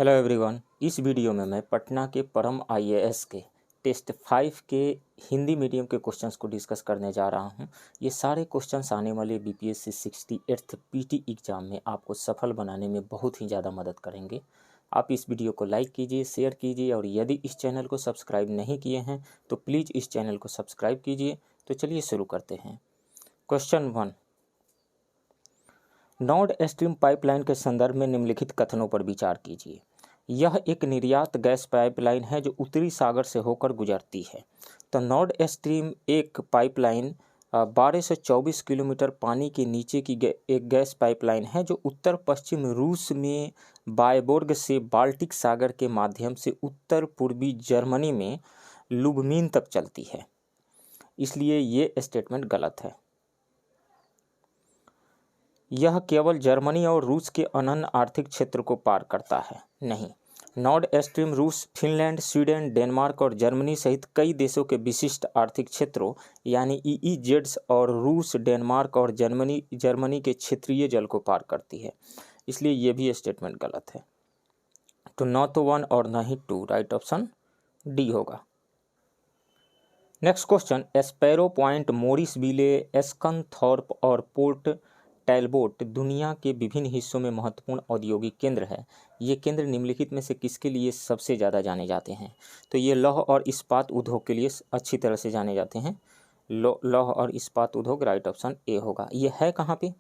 Hello everyone. इस video में मैं पटना के परम आईएएस के टेस्ट 5 के हिंदी मीडियम के क्वेश्चंस को डिस्कस करने जा रहा हूं। ये सारे क्वेश्चंस आने वाले बीपीएससी 68th पीटी एग्ज़ाम में आपको सफल बनाने में बहुत ही ज़्यादा मदद करेंगे। आप इस वीडियो को लाइक कीजिए, शेयर कीजिए और यदि इस चैनल को सब्सक्राइब नहीं किए हैं तो प्लीज़ इस चैनल को सब्सक्राइब कीजिए। तो चलिए शुरू करते हैं। क्वेश्चन 1, नॉर्ड स्ट्रीम पाइपलाइन के संदर्भ में निम्नलिखित कथनों पर विचार कीजिए। यह एक निर्यात गैस पाइपलाइन है जो उत्तरी सागर से होकर गुजरती है। तो नॉर्ड स्ट्रीम एक पाइपलाइन 12 से 24 किलोमीटर पानी के नीचे की एक गैस पाइपलाइन है जो उत्तर पश्चिम रूस में बायबोर्ग से बाल्टिक सागर के माध्यम से उत्तर पूर्वी जर्मनी में लुबमीन तक चलती है। इसलिए ये स्टेटमेंट गलत है। यह केवल जर्मनी और रूस के अनन्य आर्थिक क्षेत्र को पार करता है। नहीं, नॉर्ड स्ट्रीम रूस, फिनलैंड, स्वीडन, डेनमार्क और जर्मनी सहित कई देशों के विशिष्ट आर्थिक क्षेत्रों यानी ईईजेड्स और रूस, डेनमार्क और जर्मनी के क्षेत्रीय जल को पार करती है। इसलिए ये भी स्टेटमेंट गलत है। तो न तो 1 और न ही 2, राइट ऑप्शन डी होगा। Next question, Sparrow Point, Morrisville, Scunthorpe और पोर्ट टैलबोट दुनिया के विभिन्न हिस्सों में महत्वपूर्ण औद्योगिक केंद्र है। ये केंद्र निम्नलिखित में से किसके लिए सबसे ज़्यादा जाने जाते हैं? तो ये लौह और इस्पात उद्योग के लिए अच्छी तरह से जाने जाते हैं। लौह और इस्पात उद्योग, राइट ऑप्शन ए होगा। ये है कहाँ पे?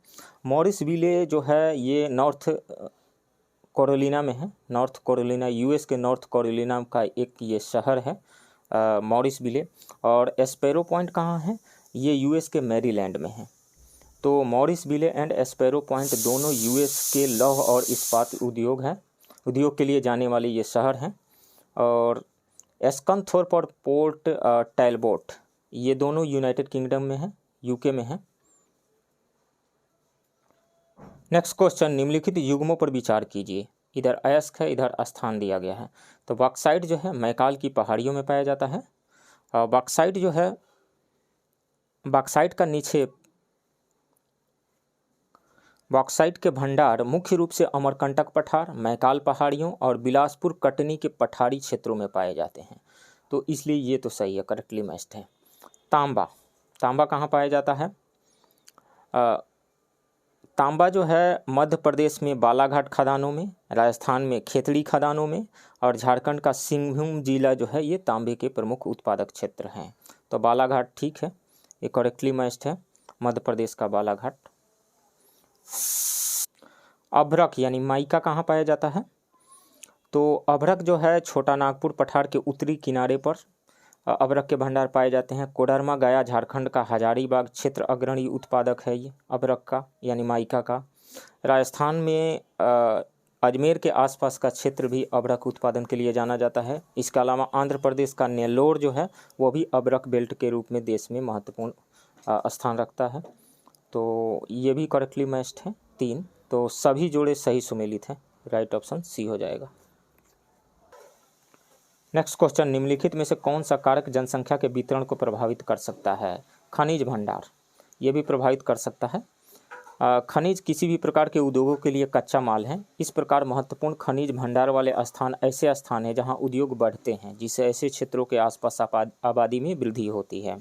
मॉरिस विले जो है ये नॉर्थ कैरोलिना में है। नॉर्थ कैरोलिना, यूएस के नॉर्थ कैरोलिना का एक ये शहर है मॉरिस विले। और स्पैरो पॉइंट कहाँ है? ये यूएस के मैरीलैंड में है। तो Morrisville and Sparrows Point दोनों यूएस के लौह और इस्पात उद्योग के लिए जाने वाले ये शहर हैं। और एस्कनथोर्प और पोर्ट टैलबोट ये दोनों यूनाइटेड किंगडम में हैं, यूके में हैं। नेक्स्ट क्वेश्चन, निम्नलिखित युग्मों पर विचार कीजिए। इधर अयस्क है, इधर स्थान दिया गया है। तो बॉक्साइट जो है मैकाल की पहाड़ियों में पाया जाता है। बॉक्साइट जो है, बॉक्साइट का निक्षेप, बॉक्साइट के भंडार मुख्य रूप से अमरकंटक पठार, मैकाल पहाड़ियों और बिलासपुर कटनी के पठारी क्षेत्रों में पाए जाते हैं। तो इसलिए ये तो सही है, करेक्टली मैच्ड है। तांबा, तांबा कहाँ पाया जाता है? तांबा जो है मध्य प्रदेश में बालाघाट खदानों में, राजस्थान में खेतड़ी खदानों में और झारखंड का सिंहभूम जिला जो है ये तांबे के प्रमुख उत्पादक क्षेत्र हैं। तो बालाघाट ठीक है, ये करेक्टली मैच्ड है, मध्य प्रदेश का बालाघाट। अभ्रक यानी माइका कहाँ पाया जाता है? तो अभ्रक जो है छोटा नागपुर पठार के उत्तरी किनारे पर अभ्रक के भंडार पाए जाते हैं। कोडरमा गया झारखंड का हजारीबाग क्षेत्र अग्रणी उत्पादक है ये अभ्रक का यानी माइका का। राजस्थान में अजमेर के आसपास का क्षेत्र भी अभ्रक उत्पादन के लिए जाना जाता है। इसके अलावा आंध्र प्रदेश का नेल्लोर जो है वो भी अभ्रक बेल्ट के रूप में देश में महत्वपूर्ण स्थान रखता है। तो ये भी करेक्टली मैच्ड है 3। तो सभी जोड़े सही सुमेलित हैं, राइट ऑप्शन सी हो जाएगा। नेक्स्ट क्वेश्चन, निम्नलिखित में से कौन सा कारक जनसंख्या के वितरण को प्रभावित कर सकता है? खनिज भंडार, ये भी प्रभावित कर सकता है। खनिज किसी भी प्रकार के उद्योगों के लिए कच्चा माल है। इस प्रकार महत्वपूर्ण खनिज भंडार वाले स्थान ऐसे स्थान हैं जहां उद्योग बढ़ते हैं, जिससे ऐसे क्षेत्रों के आसपास आबादी में वृद्धि होती है।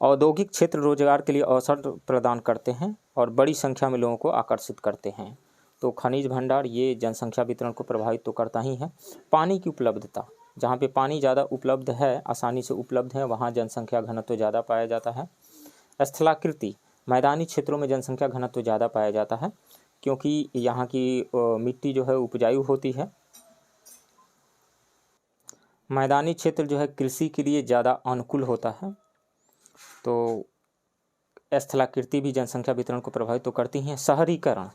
औद्योगिक क्षेत्र रोजगार के लिए अवसर प्रदान करते हैं और बड़ी संख्या में लोगों को आकर्षित करते हैं। तो खनिज भंडार ये जनसंख्या वितरण को प्रभावित तो करता ही है। पानी की उपलब्धता, जहाँ पे पानी ज़्यादा उपलब्ध है, आसानी से उपलब्ध है, वहाँ जनसंख्या घनत्व ज़्यादा पाया जाता है। स्थलाकृति, मैदानी क्षेत्रों में जनसंख्या घनत्व ज़्यादा पाया जाता है क्योंकि यहाँ की मिट्टी जो है उपजाऊ होती है। मैदानी क्षेत्र जो है कृषि के लिए ज़्यादा अनुकूल होता है। तो स्थलाकृति भी जनसंख्या वितरण को प्रभावित तो करती हैं। शहरीकरण,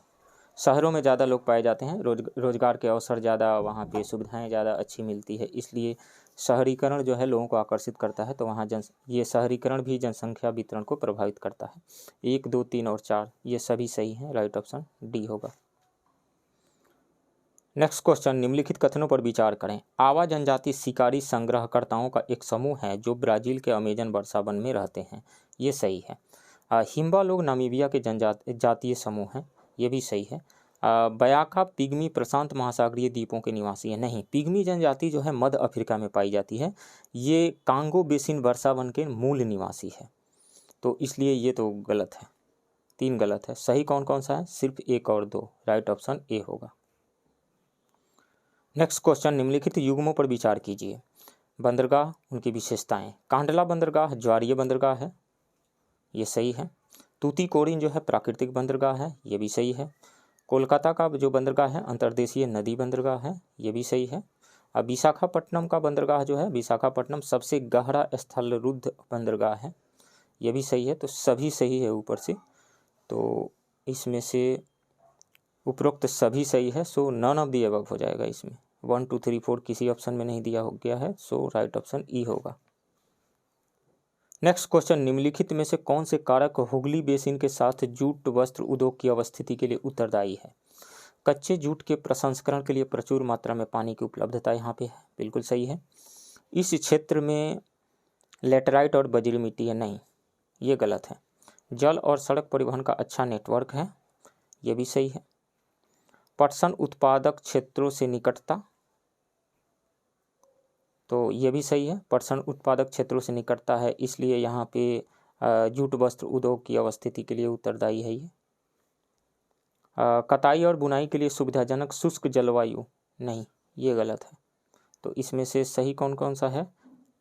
शहरों में ज़्यादा लोग पाए जाते हैं, रोजगार के अवसर ज़्यादा, वहाँ पे सुविधाएं ज़्यादा अच्छी मिलती है, इसलिए शहरीकरण जो है लोगों को आकर्षित करता है। तो वहाँ ये शहरीकरण भी जनसंख्या वितरण को प्रभावित करता है। 1, 2, 3 और 4 ये सभी सही हैं, राइट ऑप्शन डी होगा। नेक्स्ट क्वेश्चन, निम्नलिखित कथनों पर विचार करें। आवा जनजाति शिकारी संग्रहकर्ताओं का एक समूह है जो ब्राज़ील के अमेजन वर्षावन में रहते हैं। ये सही है। हिम्बा लोग नामीबिया के जातीय समूह हैं, ये भी सही है। बयाका पिग्मी प्रशांत महासागरीय द्वीपों के निवासी है। नहीं, पिग्मी जनजाति जो है मध्य अफ्रीका में पाई जाती है। ये कांगो बेसिन वर्षावन के मूल निवासी है, तो इसलिए ये तो गलत है, 3 गलत है। सही कौन कौन सा है? सिर्फ 1 और 2, राइट ऑप्शन ए होगा। नेक्स्ट क्वेश्चन, निम्नलिखित युग्मों पर विचार कीजिए। बंदरगाह, उनकी विशेषताएं। कांडला बंदरगाह ज्वारीय बंदरगाह है, ये सही है। तूतीकोरिन जो है प्राकृतिक बंदरगाह है, ये भी सही है। कोलकाता का जो बंदरगाह है अंतर्देशीय नदी बंदरगाह है, ये भी सही है। अब विशाखापट्टनम का बंदरगाह जो है, विशाखापट्टनम सबसे गहरा स्थलरुद्ध बंदरगाह है, ये भी सही है। तो सभी सही है ऊपर से, तो इसमें से उपरोक्त सभी सही है, सो नन ऑफ द अबव हो जाएगा इसमें। 1 2 3 4 किसी ऑप्शन में नहीं दिया हो गया है, सो राइट ऑप्शन ई होगा। नेक्स्ट क्वेश्चन, निम्नलिखित में से कौन से कारक हुगली बेसिन के साथ जूट वस्त्र उद्योग की अवस्थिति के लिए उत्तरदायी है? कच्चे जूट के प्रसंस्करण के लिए प्रचुर मात्रा में पानी की उपलब्धता यहाँ पे है, बिल्कुल सही है। इस क्षेत्र में लेटराइट और बजरी मिट्टी है, नहीं, ये गलत है। जल और सड़क परिवहन का अच्छा नेटवर्क है, ये भी सही है। पटसन उत्पादक क्षेत्रों से निकटता, तो ये भी सही है। पटसन उत्पादक क्षेत्रों से निकटता है, इसलिए यहाँ पे जूट वस्त्र उद्योग की अवस्थिति के लिए उत्तरदायी है ये। कताई और बुनाई के लिए सुविधाजनक शुष्क जलवायु, नहीं, ये गलत है। तो इसमें से सही कौन कौन सा है?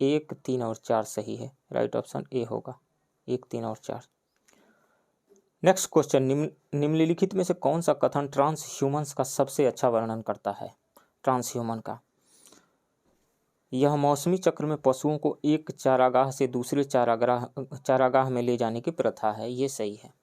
1 3 और 4 सही है, राइट ऑप्शन ए होगा, 1 3 और 4। नेक्स्ट क्वेश्चन, निम्नलिखित में से कौन सा कथन ट्रांस ह्यूमन्स का सबसे अच्छा वर्णन करता है? ट्रांस ह्यूमन का, यह मौसमी चक्र में पशुओं को एक चारागाह से दूसरे चारागाह में ले जाने की प्रथा है, ये सही है,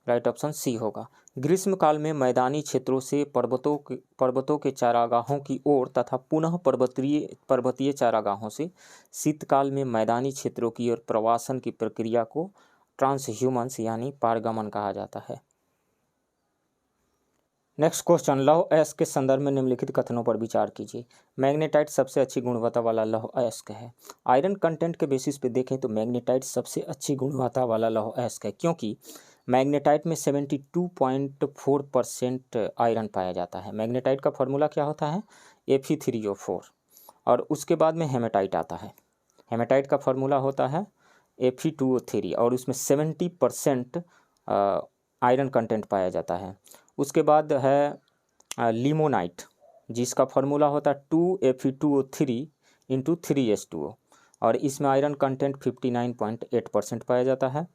राइट ऑप्शन सी होगा। ग्रीष्मकाल में मैदानी क्षेत्रों से पर्वतों के चारागाहों की ओर तथा पुनः पर्वतीय चारागाहों से शीतकाल में मैदानी क्षेत्रों की ओर प्रवासन की प्रक्रिया को ट्रांसह्यूमन्स यानी पारगमन कहा जाता है। नेक्स्ट क्वेश्चन, लौह अयस्क के संदर्भ में निम्नलिखित कथनों पर विचार कीजिए। मैग्नेटाइट सबसे अच्छी गुणवत्ता वाला लौह अयस्क है। आयरन कंटेंट के बेसिस पे देखें तो मैग्नेटाइट सबसे अच्छी गुणवत्ता वाला लौह अयस्क है, क्योंकि मैग्नेटाइट में 72.4% आयरन पाया जाता है। मैग्नेटाइट का फॉर्मूला क्या होता है? Fe3O4। और उसके बाद में हेमेटाइट आता है। हेमेटाइट का फॉर्मूला होता है Fe2O3 और उसमें 70% आयरन कंटेंट पाया जाता है। उसके बाद है लिमोनाइट, जिसका फॉर्मूला होता है 2Fe2O3 × 3S2O और इसमें आयरन कंटेंट 59.8% पाया जाता है।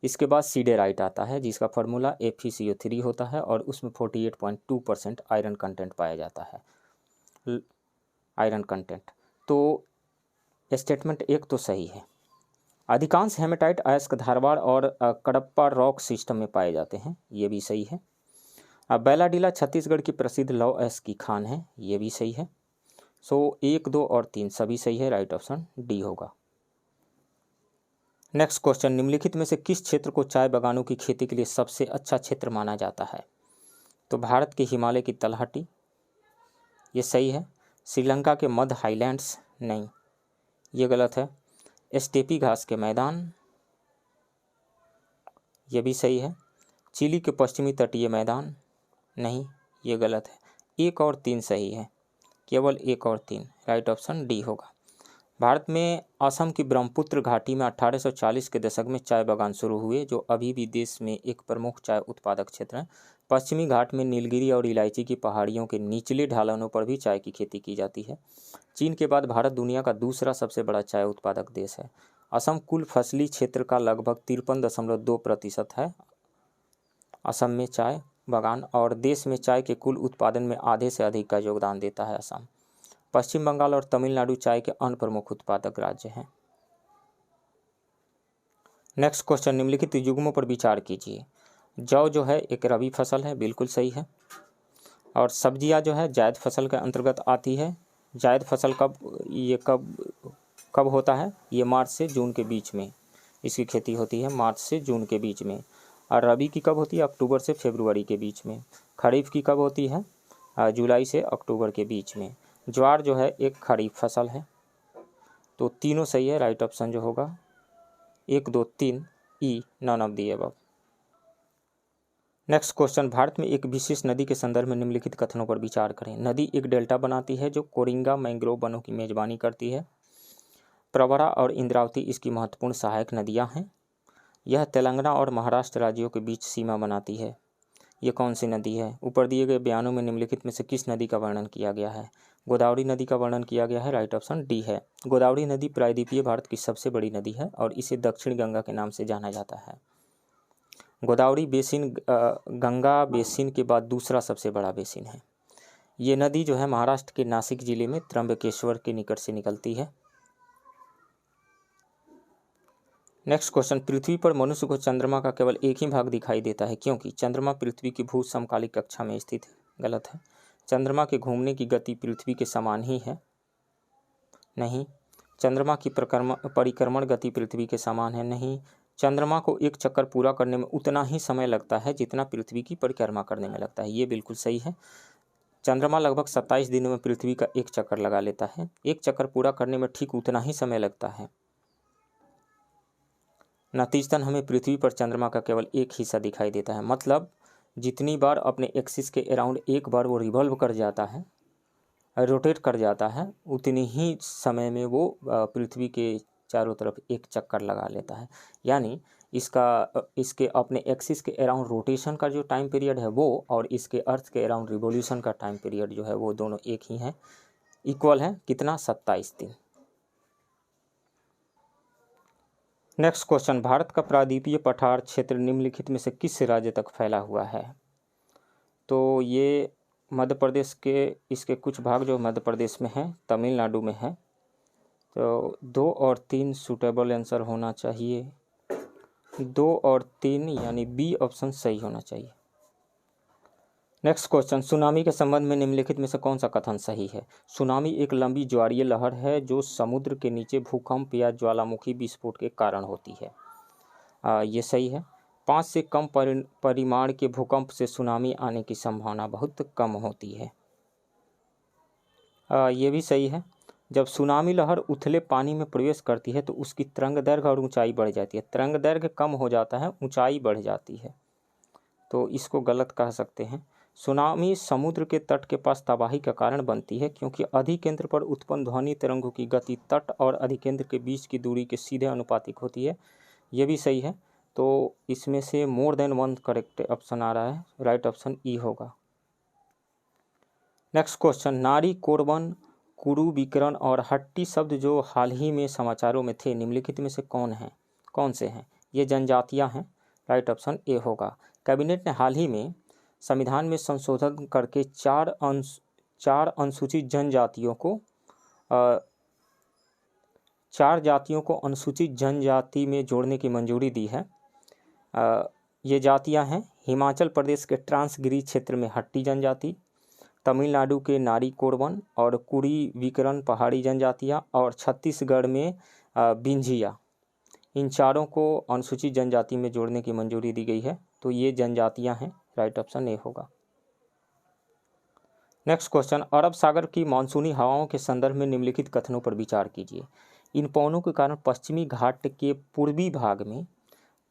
इसके बाद सीडेराइट आता है, जिसका फॉर्मूला FeCO3 होता है और उसमें 48.2% आयरन कंटेंट पाया जाता है। आयरन कंटेंट, तो स्टेटमेंट 1 तो सही है। अधिकांश हेमेटाइट अयस्क धारवाड़ और कडप्पा रॉक सिस्टम में पाए जाते हैं, ये भी सही है। बैलाडीला छत्तीसगढ़ की प्रसिद्ध लौह अयस्क की खान है, ये भी सही है। सो 1 2 और 3 सभी सही है, राइट ऑप्शन डी होगा। नेक्स्ट क्वेश्चन, निम्नलिखित में से किस क्षेत्र को चाय बागानों की खेती के लिए सबसे अच्छा क्षेत्र माना जाता है? तो भारत के हिमालय की तलहटी, ये सही है। श्रीलंका के मध्य हाईलैंड्स, नहीं, ये गलत है। स्टेपी घास के मैदान, ये भी सही है। चिली के पश्चिमी तटीय मैदान, नहीं, ये गलत है। 1 और 3 सही है, केवल 1 और 3, राइट ऑप्शन डी होगा। भारत में असम की ब्रह्मपुत्र घाटी में 1840 के दशक में चाय बागान शुरू हुए, जो अभी भी देश में एक प्रमुख चाय उत्पादक क्षेत्र है। पश्चिमी घाट में नीलगिरी और इलायची की पहाड़ियों के निचले ढलानों पर भी चाय की खेती की जाती है। चीन के बाद भारत दुनिया का दूसरा सबसे बड़ा चाय उत्पादक देश है। असम कुल फसली क्षेत्र का लगभग 53.2% है असम में चाय बागान, और देश में चाय के कुल उत्पादन में आधे से अधिक का योगदान देता है असम। पश्चिम बंगाल और तमिलनाडु चाय के अन्य प्रमुख उत्पादक राज्य हैं। नेक्स्ट क्वेश्चन, निम्नलिखित युग्मों पर विचार कीजिए। जौ जो है एक रबी फसल है, बिल्कुल सही है। और सब्जियां जो है जायद फसल के अंतर्गत आती है। जायद फसल कब होता है? ये मार्च से जून के बीच में इसकी खेती होती है, मार्च से जून के बीच में। और रबी की कब होती है? अक्टूबर से फरवरी के बीच में। खरीफ की कब होती है? जुलाई से अक्टूबर के बीच में। ज्वार जो है एक खरीफ फसल है। तो तीनों सही है, राइट ऑप्शन जो होगा 1 2 3 E, none of the above. Next question, Bharat में एक विशेष नदी के संदर्भ में निम्नलिखित कथनों पर विचार करें। नदी एक डेल्टा बनाती है जो कोरिंगा मैंग्रोव वनों की मेजबानी करती है। प्रवरा और इंद्रावती इसकी महत्वपूर्ण सहायक नदियां हैं। यह तेलंगाना और महाराष्ट्र राज्यों के बीच सीमा बनाती है। ये कौन सी नदी है? ऊपर दिए गए बयानों में निम्नलिखित में से किस नदी का वर्णन किया गया है? गोदावरी नदी का वर्णन किया गया है। राइट ऑप्शन डी है। गोदावरी नदी प्रायद्वीपीय भारत की सबसे बड़ी नदी है और इसे दक्षिण गंगा के नाम से जाना जाता है। गोदावरी बेसिन गंगा बेसिन के बाद दूसरा सबसे बड़ा बेसिन है। ये नदी जो है महाराष्ट्र के नासिक जिले में त्र्यंबकेश्वर के निकट से निकलती है। नेक्स्ट क्वेश्चन, पृथ्वी पर मनुष्य को चंद्रमा का केवल एक ही भाग दिखाई देता है क्योंकि चंद्रमा पृथ्वी की भू समकालिक कक्षा में स्थित है। गलत है। चंद्रमा के घूमने की गति पृथ्वी के समान ही है। नहीं। चंद्रमा की परिक्रमण गति पृथ्वी के समान है। नहीं। चंद्रमा को एक चक्कर पूरा करने में उतना ही समय लगता है जितना पृथ्वी की परिक्रमा करने में लगता है। ये बिल्कुल सही है। चंद्रमा लगभग 27 दिनों में पृथ्वी का एक चक्कर लगा लेता है। एक चक्कर पूरा करने में ठीक उतना ही समय लगता है। नतीजतन हमें पृथ्वी पर चंद्रमा का केवल एक हिस्सा दिखाई देता है। मतलब जितनी बार अपने एक्सिस के अराउंड एक बार वो रिवॉल्व कर जाता है, रोटेट कर जाता है, उतनी ही समय में वो पृथ्वी के चारों तरफ एक चक्कर लगा लेता है। यानी इसके अपने एक्सिस के अराउंड रोटेशन का जो टाइम पीरियड है वो और इसके अर्थ के अराउंड रिवोल्यूशन का टाइम पीरियड जो है वो दोनों एक ही है, इक्वल है। कितना? 27 दिन। नेक्स्ट क्वेश्चन, भारत का प्रायद्वीपीय पठार क्षेत्र निम्नलिखित में से किस राज्य तक फैला हुआ है? तो ये मध्य प्रदेश के इसके कुछ भाग जो मध्य प्रदेश में है, तमिलनाडु में है। तो 2 और 3 सूटेबल आंसर होना चाहिए। 2 और 3 यानी बी ऑप्शन सही होना चाहिए। नेक्स्ट क्वेश्चन, सुनामी के संबंध में निम्नलिखित में से कौन सा कथन सही है? सुनामी एक लंबी ज्वारीय लहर है जो समुद्र के नीचे भूकंप या ज्वालामुखी विस्फोट के कारण होती है। ये सही है। 5 से कम परिमाण के भूकंप से सुनामी आने की संभावना बहुत कम होती है। ये भी सही है। जब सुनामी लहर उथले पानी में प्रवेश करती है तो उसकी तरंग दैर्घ्य और ऊंचाई बढ़ जाती है। तरंग दैर्घ्य कम हो जाता है, ऊंचाई बढ़ जाती है, तो इसको गलत कह सकते हैं। सुनामी समुद्र के तट के पास तबाही का कारण बनती है क्योंकि अधिकेंद्र पर उत्पन्न ध्वनि तरंगों की गति तट और अधिकेंद्र के बीच की दूरी के सीधे अनुपातिक होती है। यह भी सही है। तो इसमें से more than one correct option आ रहा है। राइट ऑप्शन ई होगा। नेक्स्ट क्वेश्चन, नारी, कोरबन, कुरु, विकरण और हट्टी शब्द जो हाल ही में समाचारों में थे निम्नलिखित में से कौन से हैं? ये जनजातियां हैं। राइट ऑप्शन ए होगा। कैबिनेट ने हाल ही में संविधान में संशोधन करके 4 अनुसूचित जनजातियों को 4 जातियों को अनुसूचित जनजाति में जोड़ने की मंजूरी दी है। ये जातियां हैं हिमाचल प्रदेश के ट्रांसगिरी क्षेत्र में हट्टी जनजाति, तमिलनाडु के नारी कोरबन और कुरी विकरण पहाड़ी जनजातियां और छत्तीसगढ़ में बिंझिया। इन चारों को अनुसूचित जनजाति में जोड़ने की मंजूरी दी गई है। तो ये जनजातियां हैं। राइट ऑप्शन ए होगा। नेक्स्ट क्वेश्चन, अरब सागर की मानसूनी हवाओं के संदर्भ में निम्नलिखित कथनों पर विचार कीजिए। इन पवनों के कारण पश्चिमी घाट के पूर्वी भाग में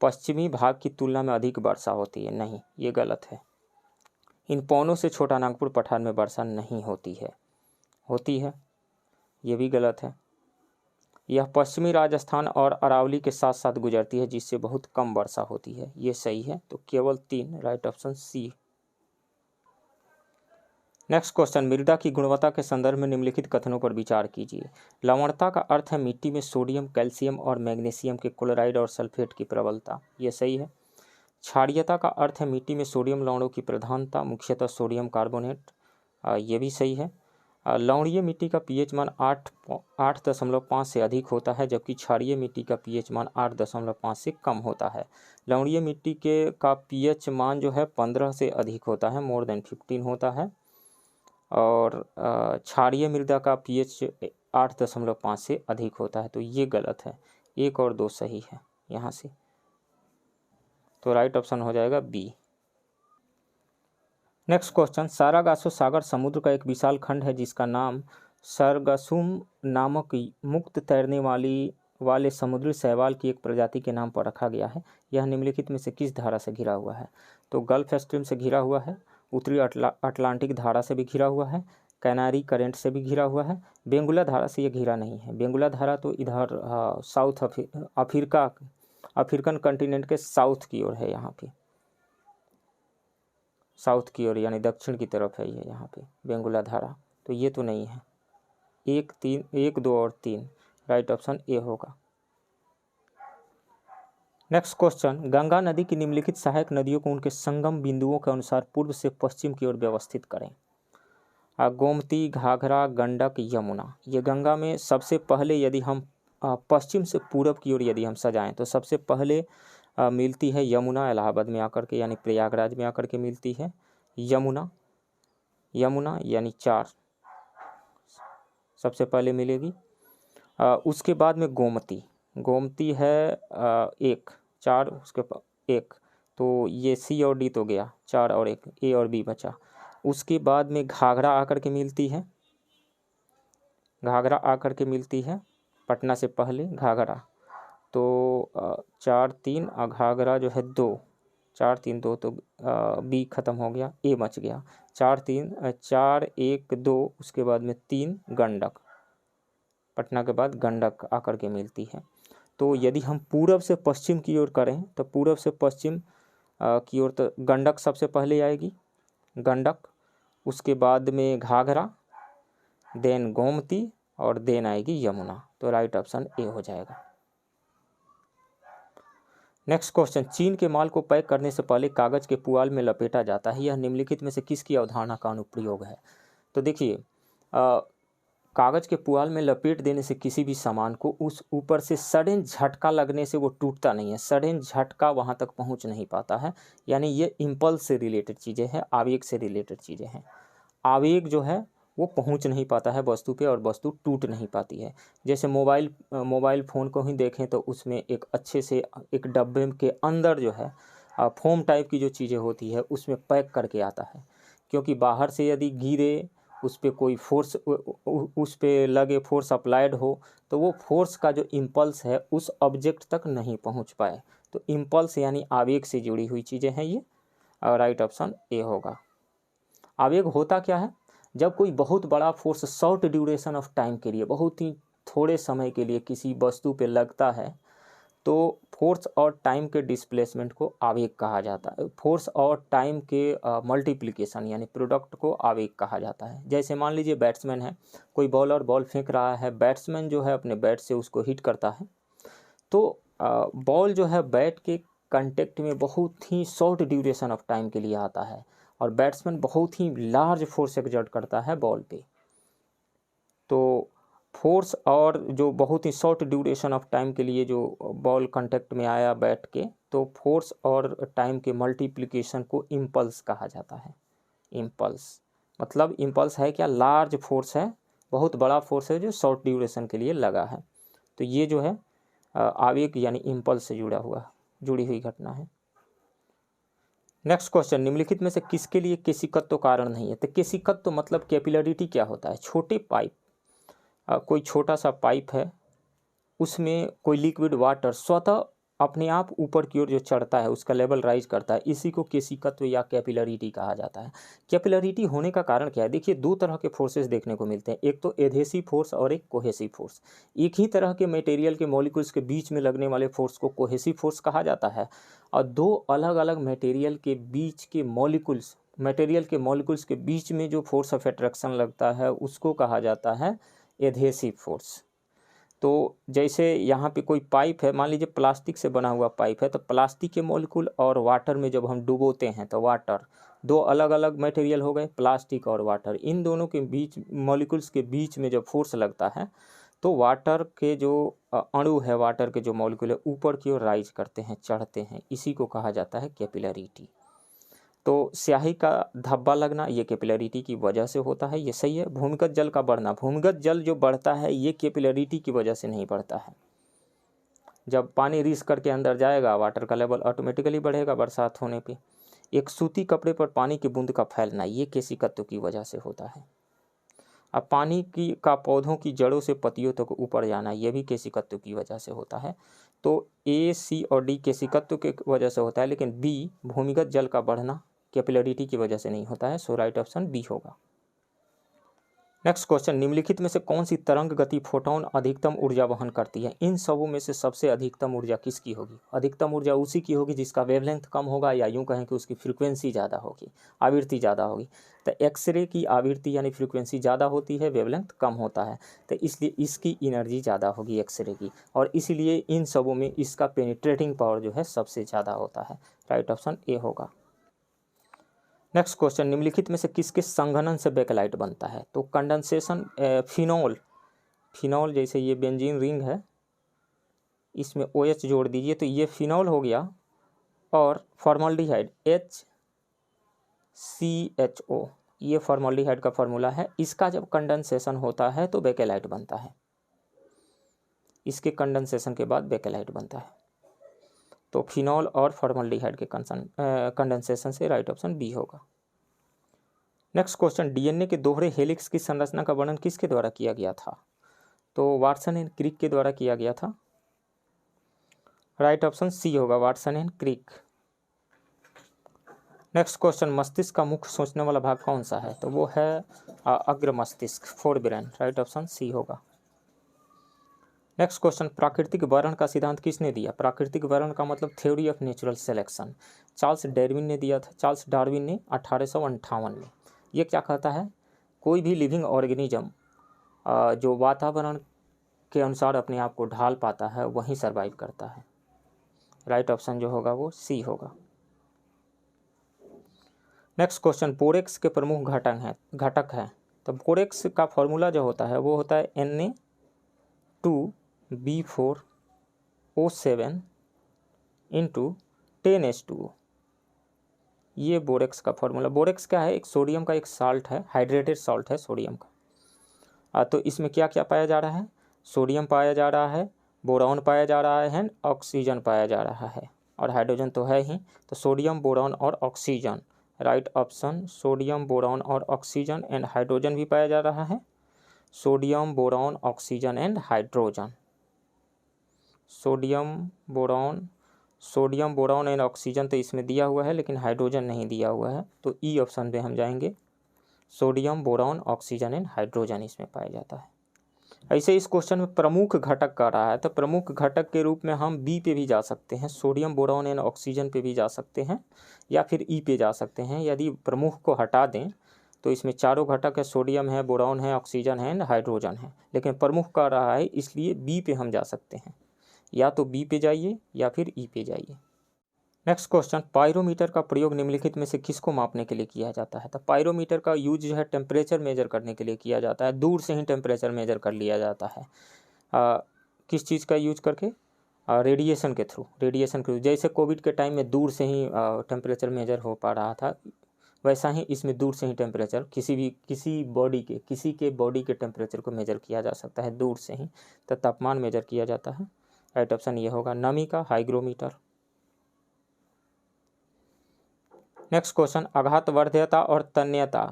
पश्चिमी भाग की तुलना में अधिक वर्षा होती है। नहीं, ये गलत है। इन पवनों से छोटा नागपुर पठार में वर्षा नहीं होती है। ये भी गलत है। यह पश्चिमी राजस्थान और अरावली के साथ साथ गुजरती है जिससे बहुत कम वर्षा होती है। ये सही है। तो केवल 3, right option C. Next question, मृदा की गुणवत्ता के संदर्भ में निम्नलिखित कथनों पर विचार कीजिए। लवणता का अर्थ है मिट्टी में सोडियम, कैल्शियम और मैग्नीशियम के क्लोराइड और सल्फेट की प्रबलता। ये सही है। क्षारीयता का अर्थ है मिट्टी में सोडियम लवणों की प्रधानता, मुख्यतः सोडियम कार्बोनेट। ये भी सही है। लवणीय मिट्टी का पीएच मान 8.5 से अधिक होता है जबकि क्षारीय मिट्टी का पीएच मान 8.5 से कम होता है। लवणीय मिट्टी का पीएच मान जो है 15 से अधिक होता है, मोर देन 15 होता है। और क्षारीय मृदा का पीएच 8.5 से अधिक होता है। तो ये गलत है। 1 और 2 सही है यहाँ से। तो राइट ऑप्शन हो जाएगा बी। नेक्स्ट क्वेश्चन, सारागासो सागर समुद्र का एक विशाल खंड है जिसका नाम सरगसुम नामक मुक्त तैरने वाली वाले समुद्री शैवाल की एक प्रजाति के नाम पर रखा गया है। यह निम्नलिखित में से किस धारा से घिरा हुआ है? तो गल्फ स्ट्रीम से घिरा हुआ है, उत्तरी अटलांटिक धारा से भी घिरा हुआ है, कैनारी करेंट से भी घिरा हुआ है, बेंगुला धारा से यह घिरा नहीं है। बेंगुला धारा तो इधर साउथ अफ्रीकन कंटिनेंट के साउथ की ओर है, यहाँ पे साउथ की ओर यानी दक्षिण की तरफ है ये यहाँ पे बेंगुला धारा, तो ये तो नहीं है। 1, 2 और 3 राइट ऑप्शन ए होगा। नेक्स्ट क्वेश्चन, गंगा नदी की निम्नलिखित सहायक नदियों को उनके संगम बिंदुओं के अनुसार पूर्व से पश्चिम की ओर व्यवस्थित करें। गोमती, घाघरा, गंडक, यमुना। ये गंगा में सबसे पहले यदि हम पश्चिम से पूरब की ओर यदि हम सजाएं तो सबसे पहले मिलती है यमुना, इलाहाबाद में आकर के यानी प्रयागराज में आकर के मिलती है यमुना यानी 4 सबसे पहले मिलेगी। उसके बाद में गोमती है 1, 4 उसके 1, तो ये सी और डी तो गया, 4 और 1 ए और बी बचा। उसके बाद में घाघरा आकर के मिलती है पटना से पहले घाघरा, तो 4, 3 और घाघरा जो है 2, 4, 3, 2 तो बी खत्म हो गया, ए बच गया। 4, 1, 2 उसके बाद में 3 गंडक, पटना के बाद गंडक आकर के मिलती है। तो यदि हम पूरब से पश्चिम की ओर करें तो पूरब से पश्चिम की ओर तो गंडक सबसे पहले आएगी, गंडक, उसके बाद में घाघरा, देन गोमती और देन आएगी यमुना, तो राइट ऑप्शन ए हो जाएगा। नेक्स्ट क्वेश्चन, चीन के माल को पैक करने से पहले कागज के पुआल में लपेटा जाता है, यह निम्नलिखित में से किसकी अवधारणा का अनुप्रयोग है? तो देखिए कागज के पुआल में लपेट देने से किसी भी सामान को उस ऊपर से सडन झटका लगने से वो टूटता नहीं है, सडन झटका वहाँ तक पहुँच नहीं पाता है, यानी ये इम्पल्स से रिलेटेड चीज़ें हैं, आवेग से रिलेटेड चीज़ें हैं। आवेग जो है वो पहुंच नहीं पाता है वस्तु पे और वस्तु टूट नहीं पाती है। जैसे मोबाइल फ़ोन को ही देखें तो उसमें एक अच्छे से एक डब्बे के अंदर जो है फोम टाइप की जो चीज़ें होती है उसमें पैक करके आता है, क्योंकि बाहर से यदि गिरे उस पर कोई फोर्स, उस पर लगे फोर्स अप्लाइड हो तो वो फोर्स का जो इम्पल्स है उस ऑब्जेक्ट तक नहीं पहुँच पाए। तो इम्पल्स यानी आवेग से जुड़ी हुई चीज़ें हैं ये, और राइट ऑप्शन ए होगा। आवेग होता क्या है? जब कोई बहुत बड़ा force short duration of time के लिए, बहुत ही थोड़े समय के लिए किसी वस्तु पे लगता है तो फोर्स और टाइम के डिस्प्लेसमेंट को आवेग कहा जाता है। फोर्स और टाइम के मल्टीप्लिकेशन यानी प्रोडक्ट को आवेग कहा जाता है। जैसे मान लीजिए बैट्समैन है, कोई बॉलर बॉल फेंक रहा है, बैट्समैन जो है अपने बैट से उसको हिट करता है, तो बॉल जो है बैट के कांटेक्ट में बहुत ही शॉर्ट ड्यूरेशन ऑफ टाइम के लिए आता है और बैट्समैन बहुत ही लार्ज फोर्स एक्सर्ट करता है बॉल पे। तो फोर्स और जो बहुत ही शॉर्ट ड्यूरेशन ऑफ टाइम के लिए जो बॉल कांटेक्ट में आया बैट के, तो फोर्स और टाइम के मल्टीप्लिकेशन को इम्पल्स कहा जाता है। इम्पल्स मतलब इम्पल्स है क्या? लार्ज फोर्स है, बहुत बड़ा फोर्स है जो शॉर्ट ड्यूरेशन के लिए लगा है। तो ये जो है आवेग यानी इम्पल्स से जुड़ी हुई घटना है। नेक्स्ट क्वेश्चन, निम्नलिखित में से किसके लिए केशिकत्व कारण नहीं है? तो केशिकत्व मतलब कैपिलरिटी क्या होता है? छोटे पाइप, कोई छोटा सा पाइप है, उसमें कोई लिक्विड वाटर स्वतः अपने आप ऊपर की ओर जो चढ़ता है उसका लेवल राइज करता है, इसी को केशिकत्व या कैपिलरिटी कहा जाता है। कैपिलरिटी होने का कारण क्या है? देखिए 2 तरह के फोर्सेस देखने को मिलते हैं, एक तो एडहेसिव फोर्स और एक कोहेसिव फोर्स। एक ही तरह के मटेरियल के मॉलिक्यूल्स के बीच में लगने वाले फोर्स को कोहेसिव फोर्स कहा जाता है, और 2 अलग अलग मटेरियल के मॉलिक्यूल्स के बीच में जो फोर्स ऑफ अट्रैक्शन लगता है उसको कहा जाता है एडहेसिव फोर्स। तो जैसे यहाँ पे कोई पाइप है, मान लीजिए प्लास्टिक से बना हुआ पाइप है, तो प्लास्टिक के मॉलिक्यूल और वाटर में जब हम डुबोते हैं तो वाटर, 2 अलग अलग मटेरियल हो गए, प्लास्टिक और वाटर, इन दोनों के बीच मॉलिक्यूल्स के बीच में जब फोर्स लगता है तो वाटर के जो अणु है, वाटर के जो मॉलिक्यूल है ऊपर की ओर राइज करते हैं, चढ़ते हैं, इसी को कहा जाता है कैपिलरिटी। तो स्याही का धब्बा लगना ये कैपिलरिटी की वजह से होता है, ये सही है। भूमिगत जल का बढ़ना, भूमिगत जल जो बढ़ता है ये कैपिलरिटी की वजह से नहीं बढ़ता है। जब पानी रिस करके अंदर जाएगा वाटर का लेवल ऑटोमेटिकली बढ़ेगा बरसात होने पे। एक सूती कपड़े पर पानी की बूंद का फैलना ये केशिकत्व की वजह से होता है। अब पानी की का पौधों की जड़ों से पत्तियों तक ऊपर जाना, ये भी केशिकत्व की वजह से होता है। तो ए, सी और डी केशिकत्व के वजह से होता है, लेकिन बी भूमिगत जल का बढ़ना कैपिलरिटी की वजह से नहीं होता है। सो राइट ऑप्शन बी होगा। नेक्स्ट क्वेश्चन, निम्नलिखित में से कौन सी तरंग गति फोटोन अधिकतम ऊर्जा वहन करती है? इन सबों में से सबसे अधिकतम ऊर्जा किसकी होगी? अधिकतम ऊर्जा उसी की होगी जिसका वेवलेंथ कम होगा, या यूं कहें कि उसकी फ्रीक्वेंसी ज़्यादा होगी, आवृत्ति ज़्यादा होगी। तो एक्सरे की आवृत्ति यानी फ्रीक्वेंसी ज़्यादा होती है, वेवलेंथ कम होता है, तो इसलिए इसकी एनर्जी ज़्यादा होगी एक्सरे की, और इसीलिए इन सबों में इसका पेनिट्रेटिंग पावर जो है सबसे ज़्यादा होता है। राइट ऑप्शन ए होगा। नेक्स्ट क्वेश्चन, निम्नलिखित में से किसके संघनन से बैकलाइट बनता है? तो कंडेंसेशन, फिनॉल जैसे ये बेंजीन रिंग है, इसमें OH जोड़ दीजिए तो ये फिनॉल हो गया, और फॉर्मल्डिहाइड HCHO, ये फॉर्मल्डिहाइड का फॉर्मूला है। इसका जब कंडेंसेशन होता है तो बैकेलाइट बनता है, इसके कंडेंसेशन के बाद बैकेलाइट बनता है। तो फिनॉल और फॉर्मल्डिहाइड के कंडेंसेशन से राइट ऑप्शन बी होगा। नेक्स्ट क्वेश्चन, DNA के दोहरे हेलिक्स की संरचना का वर्णन किसके द्वारा किया गया था? तो वाटसन एंड क्रिक के द्वारा किया गया था। राइट ऑप्शन सी होगा, Watson and Crick. Next question, मस्तिष्क का मुख्य सोचने वाला भाग कौन सा है? तो वो है अग्र मस्तिष्क, forebrain. Right option C होगा। नेक्स्ट क्वेश्चन, प्राकृतिक वर्ण का सिद्धांत किसने दिया? प्राकृतिक वर्ण का मतलब theory of natural selection, Charles Darwin ने दिया था, चार्ल्स डार्विन ने 1858 में। ये क्या कहता है? कोई भी लिविंग ऑर्गेनिज्म जो वातावरण के अनुसार अपने आप को ढाल पाता है वहीं सर्वाइव करता है। राइट ऑप्शन जो होगा वो सी होगा। नेक्स्ट क्वेश्चन, बोरेक्स के प्रमुख घटक हैं। तो बोरेक्स का फॉर्मूला जो होता है वो होता है Na2B4O7 × 10H2O। ये बोरेक्स का फॉर्मूला। बोरेक्स क्या है? एक सोडियम का एक साल्ट है, हाइड्रेटेड सॉल्ट है सोडियम का। तो इसमें क्या क्या पाया जा रहा है? सोडियम पाया जा रहा है, बोरॉन पाया जा रहा है, ऑक्सीजन पाया जा रहा है, और हाइड्रोजन तो है ही। तो सोडियम, बोरॉन और oxygen. Right option sodium, boron और ऑक्सीजन एंड हाइड्रोजन भी पाया जा रहा है। Sodium, boron, oxygen and hydrogen. Sodium, boron and oxygen तो इसमें दिया हुआ है, लेकिन हाइड्रोजन नहीं दिया हुआ है, तो ई ऑप्शन पे हम जाएंगे। Sodium, boron, oxygen and hydrogen इसमें पाया जाता है। ऐसे इस क्वेश्चन में प्रमुख घटक का रहा है, तो प्रमुख घटक के रूप में हम बी पे भी जा सकते हैं, सोडियम, बोरॉन एंड ऑक्सीजन पे भी जा सकते हैं, या फिर ई पे जा सकते हैं। यदि प्रमुख को हटा दें तो इसमें चारों घटक है, सोडियम है, बोरॉन है, ऑक्सीजन है एंड हाइड्रोजन है, लेकिन प्रमुख का रहा है इसलिए बी पे हम जा सकते हैं। या तो बी पे जाइए या फिर ई पे जाइए। नेक्स्ट क्वेश्चन, पायरोमीटर का प्रयोग निम्नलिखित में से किसको मापने के लिए किया जाता है? तो पायरोमीटर का यूज जो है टेम्परेचर मेजर करने के लिए किया जाता है, दूर से ही टेम्परेचर मेजर कर लिया जाता है। किस चीज़ का यूज करके? रेडिएशन के थ्रू। जैसे कोविड के टाइम में दूर से ही टेम्परेचर मेजर हो पा रहा था, वैसा ही इसमें दूर से ही टेम्परेचर किसी बॉडी के टेम्परेचर को मेजर किया जा सकता है दूर से ही, तो तापमान मेजर किया जाता है। राइट ऑप्शन ये होगा, नमी का हाइग्रोमीटर। नेक्स्ट क्वेश्चन, आघातवर्ध्यता और तन्यता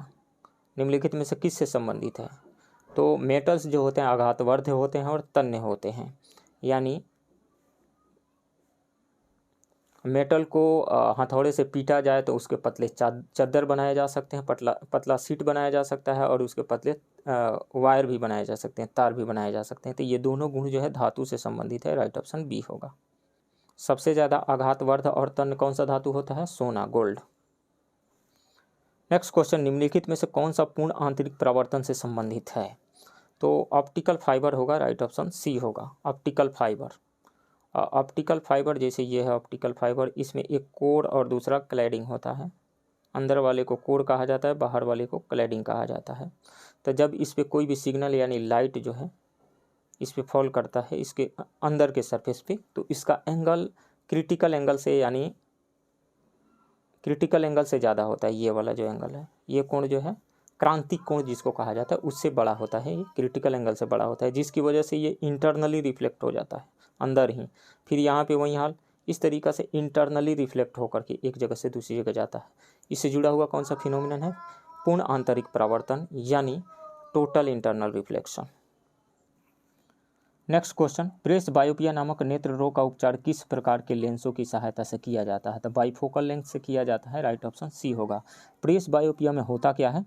निम्नलिखित में से किससे संबंधित है? तो मेटल्स जो होते हैं आघातवर्ध्य होते हैं और तन्य होते हैं, यानी मेटल को हथौड़े से पीटा जाए तो उसके पतले चादर बनाए जा सकते हैं, पतला सीट बनाया जा सकता है, और उसके पतले वायर भी बनाए जा सकते हैं, तार भी बनाए जा सकते हैं। तो ये दोनों गुण जो है धातु से संबंधित है। राइट ऑप्शन बी होगा। सबसे ज़्यादा आघातवर्ध्य और तन्य कौन सा धातु होता है? सोना, गोल्ड। नेक्स्ट क्वेश्चन, निम्नलिखित में से कौन सा पूर्ण आंतरिक परावर्तन से संबंधित है? तो ऑप्टिकल फाइबर होगा। राइट ऑप्शन सी होगा, ऑप्टिकल फाइबर। ऑप्टिकल फाइबर जैसे ये है ऑप्टिकल फाइबर, इसमें एक कोर और दूसरा क्लैडिंग होता है। अंदर वाले को कोर कहा जाता है, बाहर वाले को क्लैडिंग कहा जाता है। तो जब इस पर कोई भी सिग्नल यानी लाइट जो है इस पर फॉल करता है इसके अंदर के सरफेस पे, तो इसका एंगल क्रिटिकल एंगल से ज़्यादा होता है। ये वाला जो एंगल है, ये कोण जो है क्रांतिक कोण जिसको कहा जाता है, उससे बड़ा होता है, ये क्रिटिकल एंगल से बड़ा होता है, जिसकी वजह से ये इंटरनली रिफ्लेक्ट हो जाता है अंदर ही, फिर यहाँ पे वही हाल, इस तरीक़ा से इंटरनली रिफ्लेक्ट होकर के एक जगह से दूसरी जगह जाता है। इससे जुड़ा हुआ कौन सा फिनोमिनन है? पूर्ण आंतरिक परावर्तन, यानी total internal reflection. Next question, presbyopia नामक नेत्र रोग का उपचार किस प्रकार के लेंसों की सहायता से किया जाता है? तो बाइफोकल लेंस से किया जाता है, राइट ऑप्शन सी होगा। प्रेस बायोपिया में होता क्या है?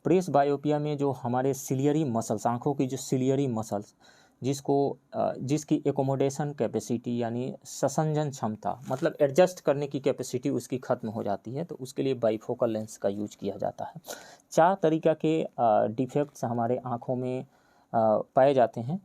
प्रेस बायोपिया में जो हमारे सिलियरी मसल्स, आंखों की जो सिलियरी मसल्स जिसकी एकोमोडेशन कैपेसिटी यानी संसंजन क्षमता, मतलब एडजस्ट करने की कैपेसिटी उसकी ख़त्म हो जाती है, तो उसके लिए बाइफोकल लेंस का यूज किया जाता है। 4 तरीक़ा के डिफेक्ट्स हमारे आँखों में पाए जाते हैं।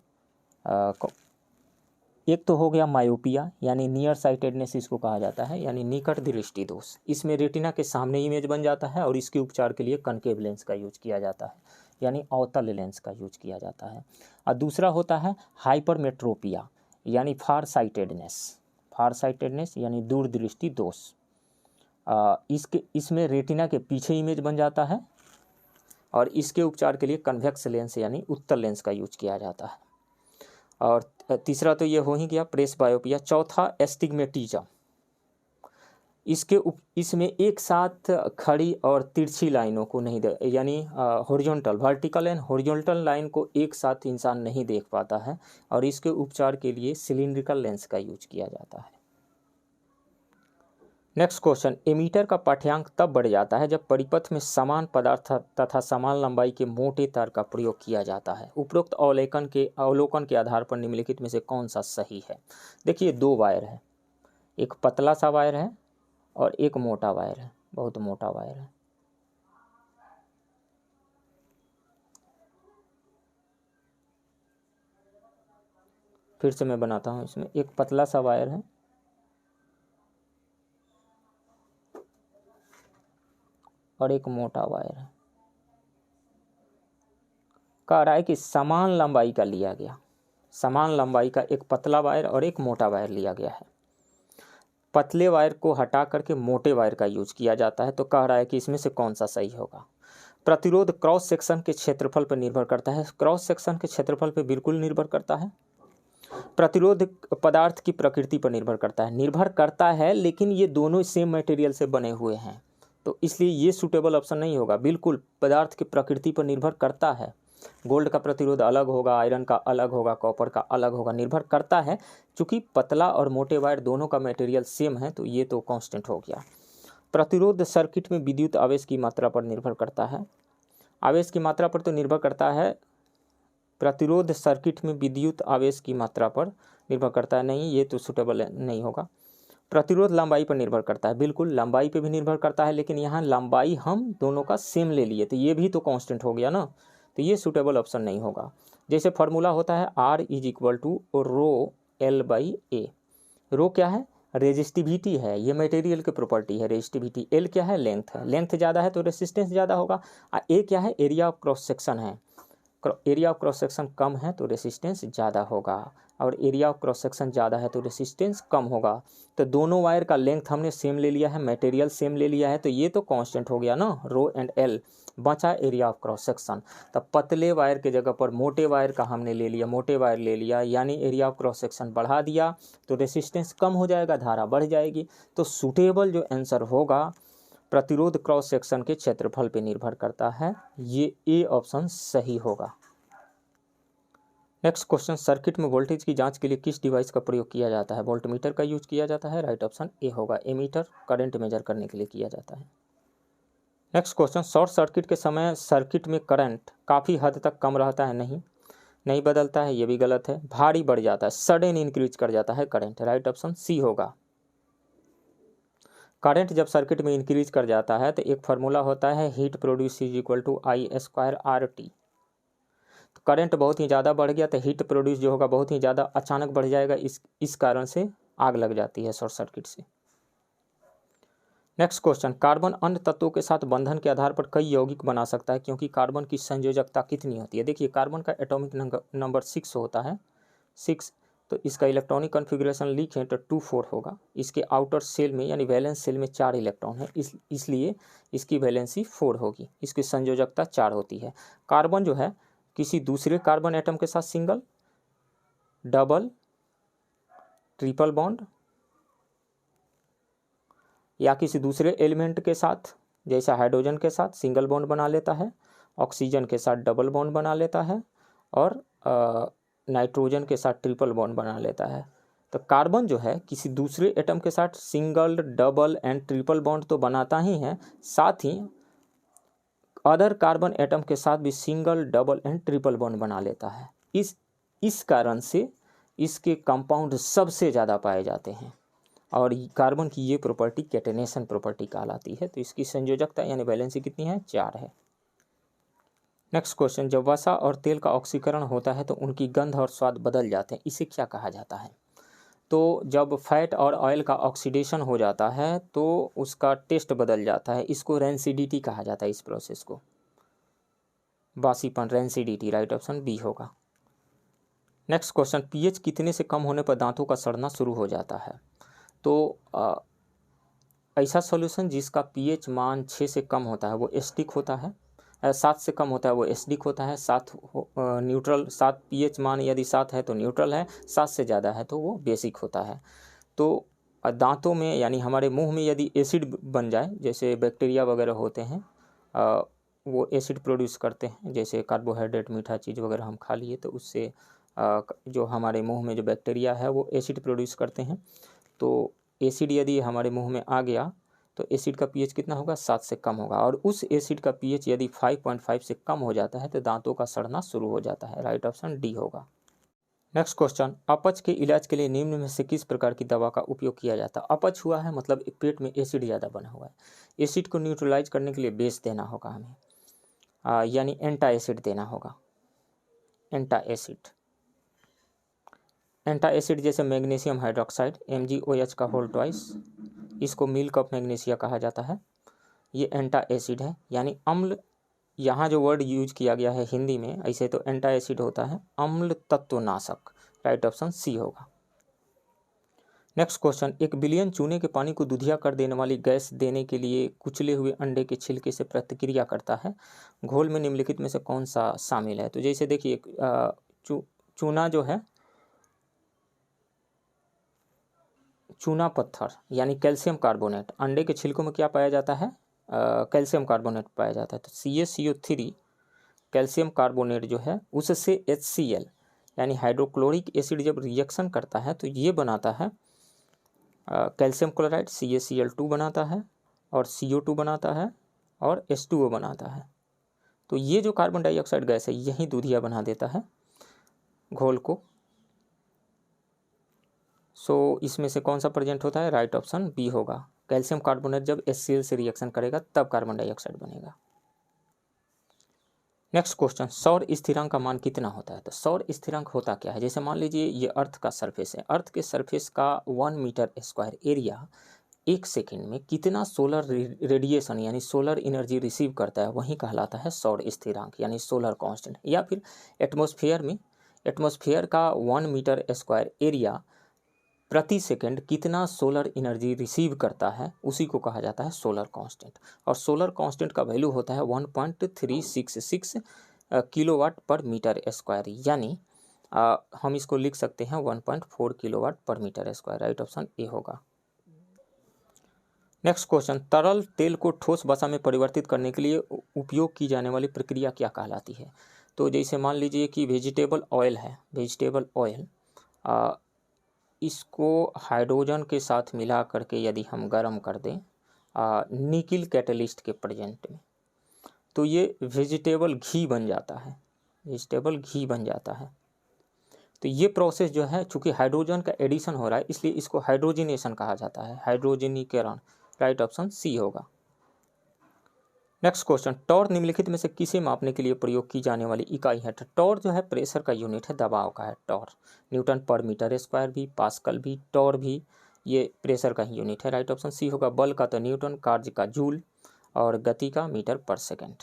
एक तो हो गया मायोपिया यानी नियर साइटेडनेस इसको कहा जाता है, यानी निकट दृष्टि दोष। इसमें रेटिना के सामने इमेज बन जाता है और इसके उपचार के लिए कनकेव लेंस का यूज किया जाता है, यानी अवतल लेंस का यूज किया जाता है। और दूसरा होता है हाइपरमेट्रोपिया यानी फार साइटेडनेस यानी दूरदृष्टि दोष। इसमें रेटिना के पीछे इमेज बन जाता है और इसके उपचार के लिए कन्वेक्स लेंस यानी उत्तल लेंस का यूज किया जाता है। और तीसरा तो ये हो ही गया प्रेस बायोपिया। चौथा एस्टिग्मेटिज्म, इसमें एक साथ खड़ी और तिरछी लाइनों को नहीं यानी horizontal, vertical and horizontal line को एक साथ इंसान नहीं देख पाता है और इसके उपचार के लिए सिलिंड्रिकल लेंस का यूज किया जाता है। नेक्स्ट क्वेश्चन, एमीटर का पाठ्यांक तब बढ़ जाता है जब परिपथ में समान पदार्थ तथा समान लंबाई के मोटे तार का प्रयोग किया जाता है। उपरोक्त अवलोकन के आधार पर निम्नलिखित में से कौन सा सही है? देखिए 2 वायर है, एक पतला सा वायर है और एक मोटा वायर है, बहुत मोटा वायर है। फिर से मैं बनाता हूँ, इसमें एक पतला सा वायर है और एक मोटा वायर है। कह रहा है कि समान लंबाई का लिया गया, समान लंबाई का एक पतला वायर और एक मोटा वायर लिया गया है। पतले वायर को हटा करके मोटे वायर का यूज किया जाता है, तो कह रहा है कि इसमें से कौन सा सही होगा? प्रतिरोध क्रॉस सेक्शन के क्षेत्रफल पर निर्भर करता है। क्रॉस सेक्शन के क्षेत्रफल पर बिल्कुल निर्भर करता है। प्रतिरोध पदार्थ की प्रकृति पर निर्भर करता है, लेकिन ये दोनों सेम मटेरियल से बने हुए हैं, तो इसलिए ये सूटेबल ऑप्शन नहीं होगा। बिल्कुल पदार्थ की प्रकृति पर निर्भर करता है। गोल्ड का प्रतिरोध अलग होगा, आयरन का अलग होगा, कॉपर का अलग होगा, निर्भर करता है। चूंकि पतला और मोटे वायर दोनों का मटेरियल सेम है, तो ये तो कांस्टेंट हो गया। प्रतिरोध सर्किट में विद्युत आवेश की मात्रा पर निर्भर करता है। आवेश की मात्रा पर तो निर्भर करता है, प्रतिरोध सर्किट में विद्युत आवेश की मात्रा पर निर्भर करता है, नहीं, ये तो सूटेबल नहीं होगा। प्रतिरोध लंबाई पर निर्भर करता है, बिल्कुल लंबाई पे भी निर्भर करता है, लेकिन यहाँ लंबाई हम दोनों का सेम ले लिए, तो ये भी तो कांस्टेंट हो गया ना, तो ये सूटेबल ऑप्शन नहीं होगा। जैसे फार्मूला होता है R = रो L/A। रो क्या है? रेजिस्टिविटी है, ये मटेरियल की प्रॉपर्टी है रेजिस्टिविटी। L क्या है? लेंथ है, लेंथ ज़्यादा है तो रेसिस्टेंस ज़्यादा होगा। A क्या है? एरिया ऑफ क्रॉस सेक्शन है, एरिया ऑफ क्रॉस सेक्शन कम है तो रेसिस्टेंस ज़्यादा होगा, और एरिया ऑफ क्रॉस सेक्शन ज़्यादा है तो रेसिस्टेंस कम होगा। तो दोनों वायर का लेंथ हमने सेम ले लिया है, मटेरियल सेम ले लिया है, तो ये तो कांस्टेंट हो गया ना, रो एंड L। बचा एरिया ऑफ क्रॉस सेक्शन, तब पतले वायर के जगह पर मोटे वायर का हमने ले लिया, मोटे वायर ले लिया, यानी एरिया ऑफ क्रॉस सेक्शन बढ़ा दिया तो रेसिस्टेंस कम हो जाएगा, धारा बढ़ जाएगी। तो सूटेबल जो आंसर होगा प्रतिरोध क्रॉस सेक्शन के क्षेत्रफल पर निर्भर करता है, ये ए ऑप्शन सही होगा। नेक्स्ट क्वेश्चन, सर्किट में वोल्टेज की जांच के लिए किस डिवाइस का प्रयोग किया जाता है? वोल्टमीटर का यूज किया जाता है, राइट ऑप्शन ए होगा। एमीटर करंट मेजर करने के लिए किया जाता है। नेक्स्ट क्वेश्चन, शॉर्ट सर्किट के समय सर्किट में करंट काफ़ी हद तक कम रहता है, नहीं बदलता है, ये भी गलत है। भारी बढ़ जाता है, सडन इंक्रीज कर जाता है करंट, राइट ऑप्शन सी होगा। करंट जब सर्किट में इंक्रीज कर जाता है तो एक फार्मूला होता है heat produce = I² RT। Current बहुत ही ज़्यादा बढ़ गया तो हीट प्रोड्यूस जो होगा बहुत ही ज़्यादा अचानक बढ़ जाएगा, इस कारण से आग लग जाती है शॉर्ट सर्किट से। नेक्स्ट क्वेश्चन, कार्बन अन्य तत्वों के साथ बंधन के आधार पर कई यौगिक बना सकता है, क्योंकि कार्बन की संयोजकता कितनी होती है? देखिए कार्बन का एटॉमिक नंबर 6 होता है, 6, तो इसका इलेक्ट्रॉनिक कॉन्फ़िगरेशन लिखें तो 2,4 होगा। इसके आउटर सेल में यानी वैलेंस सेल में 4 इलेक्ट्रॉन है, इसलिए इसकी वैलेंसी 4 होगी, इसकी संयोजकता 4 होती है। कार्बन जो है किसी दूसरे कार्बन एटम के साथ सिंगल, डबल, ट्रिपल बॉन्ड या किसी दूसरे एलिमेंट के साथ जैसा हाइड्रोजन के साथ सिंगल बॉन्ड बना लेता है, ऑक्सीजन के साथ डबल बॉन्ड बना लेता है और नाइट्रोजन के साथ ट्रिपल बॉन्ड बना लेता है। तो कार्बन जो है किसी दूसरे एटम के साथ single, double and triple bond तो बनाता ही है, साथ ही अदर कार्बन एटम के साथ भी single, double and triple bond बना लेता है। इस कारण से इसके कंपाउंड सबसे ज़्यादा पाए जाते हैं और कार्बन की ये प्रॉपर्टी कैटेनेशन प्रॉपर्टी कहलाती है। तो इसकी संयोजकता यानी वैलेंसी कितनी है? 4 है। नेक्स्ट क्वेश्चन, जब वसा और तेल का ऑक्सीकरण होता है तो उनकी गंध और स्वाद बदल जाते हैं, इसे क्या कहा जाता है? तो जब फैट और ऑयल का ऑक्सीडेशन हो जाता है तो उसका टेस्ट बदल जाता है, इसको रेंसिडिटी कहा जाता है। इस प्रोसेस को बासीपन, रेंसिडिटी, राइट ऑप्शन बी होगा। नेक्स्ट क्वेश्चन, पीएच कितने से कम होने पर दांतों का सड़ना शुरू हो जाता है? तो ऐसा सॉल्यूशन जिसका पीएच मान 6 से कम होता है वो एसिडिक होता है, 7 से कम होता है वो एसिडिक होता है, 7 न्यूट्रल, 7 पीएच मान यदि 7 है तो न्यूट्रल है, 7 से ज़्यादा है तो वो बेसिक होता है। तो दांतों में यानी हमारे मुंह में यदि एसिड बन जाए, जैसे बैक्टीरिया वगैरह होते हैं वो एसिड प्रोड्यूस करते हैं, जैसे कार्बोहाइड्रेट, मीठा चीज़ वगैरह हम खा लिए तो उससे जो हमारे मुंह में जो बैक्टीरिया है वो एसिड प्रोड्यूस करते हैं। तो एसिड यदि हमारे मुंह में आ गया तो एसिड का पीएच कितना होगा? 7 से कम होगा, और उस एसिड का पीएच यदि 5.5 से कम हो जाता है तो दांतों का सड़ना शुरू हो जाता है, राइट ऑप्शन डी होगा। नेक्स्ट क्वेश्चन, अपच के इलाज के लिए निम्न में से किस प्रकार की दवा का उपयोग किया जाता है? अपच हुआ है मतलब पेट में एसिड ज़्यादा बना हुआ है, एसिड को न्यूट्रलाइज करने के लिए बेस देना होगा हमें, यानी एंटा एसिड देना होगा। एंटा एसिड जैसे मैग्नीशियम हाइड्रोक्साइड MgOH का होल ट्वाइस, इसको मिल्क ऑफ मैग्नीशिया कहा जाता है, ये एंटा एसिड है, यानी अम्ल। यहाँ जो वर्ड यूज किया गया है हिंदी में, ऐसे तो एंटा एसिड होता है अम्ल तत्वनाशक, राइट ऑप्शन सी होगा। नेक्स्ट क्वेश्चन, 1 बिलियन चूने के पानी को दूधिया कर देने वाली गैस देने के लिए कुचले हुए अंडे के छिलके से प्रतिक्रिया करता है, घोल में निम्नलिखित में से कौन सा शामिल है? तो जैसे देखिए चूना जो है, चूना पत्थर यानी कैल्शियम कार्बोनेट, अंडे के छिलकों में क्या पाया जाता है? कैल्शियम कार्बोनेट पाया जाता है। तो CaCO3 कैल्शियम कार्बोनेट जो है उससे HCl यानी हाइड्रोक्लोरिक एसिड जब रिएक्शन करता है तो ये बनाता है कैल्शियम क्लोराइड, CaCl2 बनाता है और CO2 बनाता है और H2O बनाता है। तो ये जो कार्बन डाइऑक्साइड गैस है यही दूधिया बना देता है घोल को। सो इसमें से कौन सा प्रेजेंट होता है? राइट ऑप्शन बी होगा। कैल्शियम कार्बोनेट जब HCl से रिएक्शन करेगा तब कार्बन डाइऑक्साइड बनेगा। नेक्स्ट क्वेश्चन, सौर स्थिरांक का मान कितना होता है? तो सौर स्थिरांक होता क्या है? जैसे मान लीजिए ये अर्थ का सरफेस है, अर्थ के सरफेस का 1 मीटर स्क्वायर एरिया 1 सेकेंड में कितना सोलर रेडिएशन यानी सोलर एनर्जी रिसीव करता है, वही कहलाता है सौर स्थिरांक यानी सोलर कांस्टेंट। या फिर एटमॉस्फेयर का 1 मीटर स्क्वायर एरिया प्रति सेकंड कितना सोलर एनर्जी रिसीव करता है, उसी को कहा जाता है सोलर कांस्टेंट। और सोलर कांस्टेंट का वैल्यू होता है 1.366 किलोवाट पर मीटर स्क्वायर, यानी हम इसको लिख सकते हैं 1.4 kilowatt per metre square, right option A होगा। नेक्स्ट क्वेश्चन, तरल तेल को ठोस वसा में परिवर्तित करने के लिए उपयोग की जाने वाली प्रक्रिया क्या कहलाती है? तो जैसे मान लीजिए कि वेजिटेबल ऑयल है, वेजिटेबल ऑयल इसको हाइड्रोजन के साथ मिला करके यदि हम गर्म कर दें निकिल कैटलिस्ट के प्रेजेंट में, तो ये वेजिटेबल घी बन जाता है, वेजिटेबल घी बन जाता है। तो ये प्रोसेस जो है चूँकि हाइड्रोजन का एडिशन हो रहा है इसलिए इसको हाइड्रोजिनेशन कहा जाता है, हाइड्रोजनीकरण, राइट ऑप्शन सी होगा। नेक्स्ट क्वेश्चन, टॉर निम्नलिखित में से किसे मापने के लिए प्रयोग की जाने वाली इकाई है? तो टॉर जो है प्रेशर का यूनिट है, दबाव का है टॉर, न्यूटन पर मीटर स्क्वायर भी, पास्कल भी, टॉर भी, ये प्रेशर का ही यूनिट है, राइट ऑप्शन सी होगा। बल का तो न्यूटन, कार्य का जूल और गति का मीटर पर सेकेंड।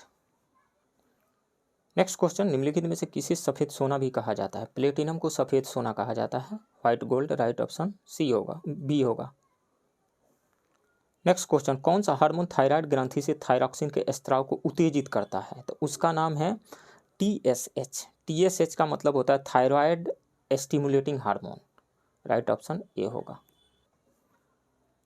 नेक्स्ट क्वेश्चन, निम्नलिखित में से किसे सफ़ेद सोना भी कहा जाता है? प्लेटिनम को सफ़ेद सोना कहा जाता है, white gold, right option C होगा, बी होगा। नेक्स्ट क्वेश्चन, कौन सा हार्मोन थायराइड ग्रंथि से थायरॉक्सिन के स्त्राव को उत्तेजित करता है? तो उसका नाम है TSH। TSH का मतलब होता है thyroid stimulating hormone, right option A होगा।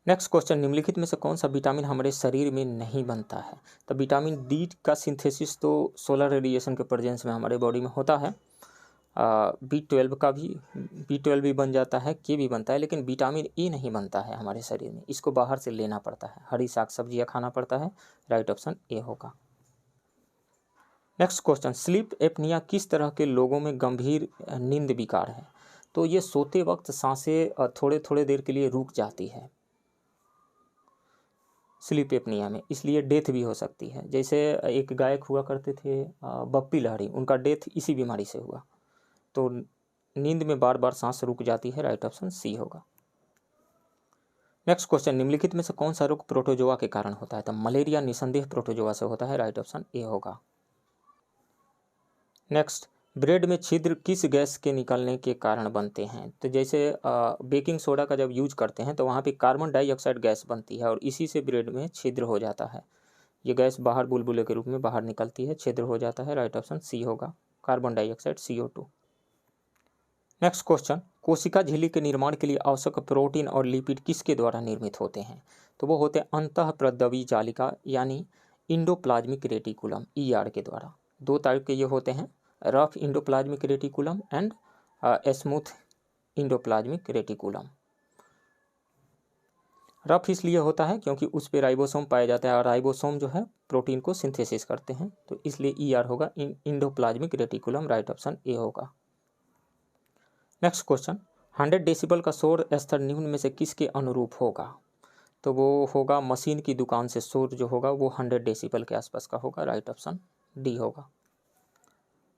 नेक्स्ट क्वेश्चन, निम्नलिखित में से कौन सा विटामिन हमारे शरीर में नहीं बनता है? तो विटामिन डी का सिंथेसिस तो सोलर रेडिएशन के प्रेजेंस में हमारे बॉडी में होता है। बी ट्वेल्व भी बन जाता है, के भी बनता है, लेकिन विटामिन ए नहीं बनता है हमारे शरीर में, इसको बाहर से लेना पड़ता है, हरी साग सब्जियाँ खाना पड़ता है। राइट ऑप्शन ए होगा। नेक्स्ट क्वेश्चन, स्लीप एपनिया किस तरह के लोगों में गंभीर नींद विकार है? तो ये सोते वक्त सांसें थोड़े थोड़े देर के लिए रुक जाती है स्लीप एपनिया में, इसलिए डेथ भी हो सकती है। जैसे एक गायक हुआ करते थे बप्पी लहरी, उनका डेथ इसी बीमारी से हुआ। तो नींद में बार बार सांस रुक जाती है। राइट ऑप्शन सी होगा। नेक्स्ट क्वेश्चन, निम्नलिखित में से कौन सा रोग प्रोटोजोआ के कारण होता है? तो मलेरिया निसंदेह प्रोटोजोआ से होता है। राइट ऑप्शन ए होगा। नेक्स्ट, ब्रेड में छिद्र किस गैस के निकलने के कारण बनते हैं? तो जैसे बेकिंग सोडा का जब यूज करते हैं तो वहाँ पे कार्बन डाइऑक्साइड गैस बनती है और इसी से ब्रेड में छिद्र हो जाता है। ये गैस बाहर बुलबुले के रूप में बाहर निकलती है, छिद्र हो जाता है। राइट ऑप्शन सी होगा, carbon dioxide CO2। Next question, कोशिका झिल्ली के निर्माण के लिए आवश्यक प्रोटीन और लिपिड किसके द्वारा निर्मित होते हैं? तो वो होते हैं अंतःप्रद्रवी जालिका यानी इंडोप्लाज्मिक रेटिकुलम ER के द्वारा। दो टाइप के ये होते हैं, rough endoplasmic reticulum and smooth endoplasmic reticulum. Rough इसलिए होता है क्योंकि उस पे राइबोसोम पाया जाता है और राइबोसोम जो है प्रोटीन को सिंथेसिस करते हैं, तो इसलिए ER होगा, endoplasmic reticulum. Right option A होगा। नेक्स्ट क्वेश्चन, 100 डेसिबल का शोर स्तर निम्न में से किसके अनुरूप होगा? तो वो होगा मशीन की दुकान से शोर जो होगा वो 100 डेसिबल के आसपास का होगा। राइट ऑप्शन डी होगा।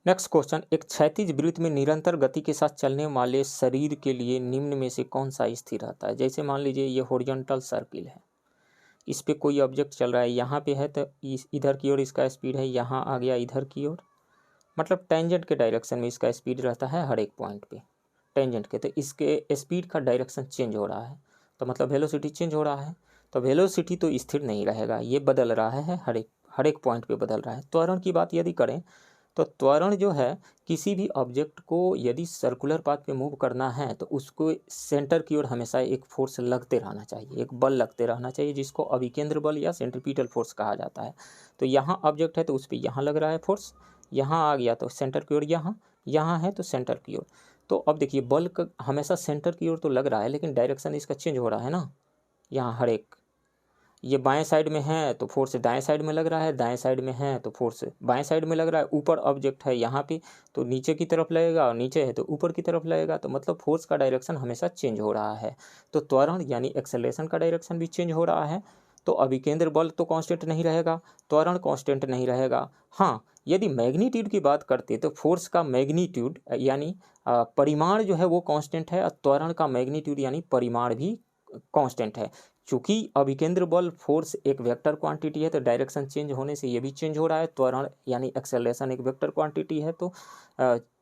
नेक्स्ट क्वेश्चन, एक क्षैतिज वृत्त में निरंतर गति के साथ चलने वाले शरीर के लिए निम्न में से कौन सा स्थिर रहता है? जैसे मान लीजिए ये हॉरिजॉन्टल सर्किल है, इस पे कोई ऑब्जेक्ट चल रहा है, यहाँ पे है तो इधर की ओर इसका स्पीड है, यहाँ आ गया इधर की ओर, मतलब टेंजेंट के डायरेक्शन में इसका स्पीड रहता है हर एक पॉइंट पे टेंजेंट के, तो इसके स्पीड का डायरेक्शन चेंज हो रहा है, तो मतलब वेलोसिटी चेंज हो रहा है। तो वेलोसिटी तो स्थिर नहीं रहेगा, ये बदल रहा है, हर एक पॉइंट पे बदल रहा है। त्वरण की बात यदि करें तो त्वरण जो है, किसी भी ऑब्जेक्ट को यदि सर्कुलर पाथ पे मूव करना है तो उसको सेंटर की ओर हमेशा एक फोर्स लगते रहना चाहिए, एक बल लगते रहना चाहिए, जिसको अभिकेंद्र बल या सेंट्रीपिटल फोर्स कहा जाता है। तो यहाँ ऑब्जेक्ट है तो उस पर यहाँ लग रहा है फोर्स, यहाँ आ गया तो सेंटर की ओर यहाँ है तो सेंटर की ओर। तो अब देखिए बल का हमेशा सेंटर की ओर तो लग रहा है, लेकिन डायरेक्शन इसका चेंज हो रहा है ना। यहाँ हर एक, ये बाएं साइड में है तो फोर्स दाएं साइड में लग रहा है, दाएं साइड में है तो फोर्स बाएं साइड में लग रहा है। ऊपर ऑब्जेक्ट है यहाँ पे तो नीचे की तरफ लगेगा, और नीचे है तो ऊपर की तरफ लगेगा, तो मतलब फोर्स का डायरेक्शन हमेशा चेंज हो रहा है। तो त्वरण यानी एक्सेलरेशन का डायरेक्शन भी चेंज हो रहा है। तो अभिकेंद्र बल तो कांस्टेंट नहीं रहेगा, त्वरण कांस्टेंट नहीं रहेगा। हाँ, यदि मैग्नीट्यूड की बात करते तो फोर्स का मैग्नीट्यूड यानी परिमाण जो है वो कांस्टेंट है, और त्वरण का मैग्नीट्यूड यानी परिमाण भी कांस्टेंट है। चूंकि अभिकेंद्र बल फोर्स एक वेक्टर क्वांटिटी है तो डायरेक्शन चेंज होने से ये भी चेंज हो रहा है। त्वरण यानी एक्सेलरेशन एक वेक्टर क्वांटिटी है तो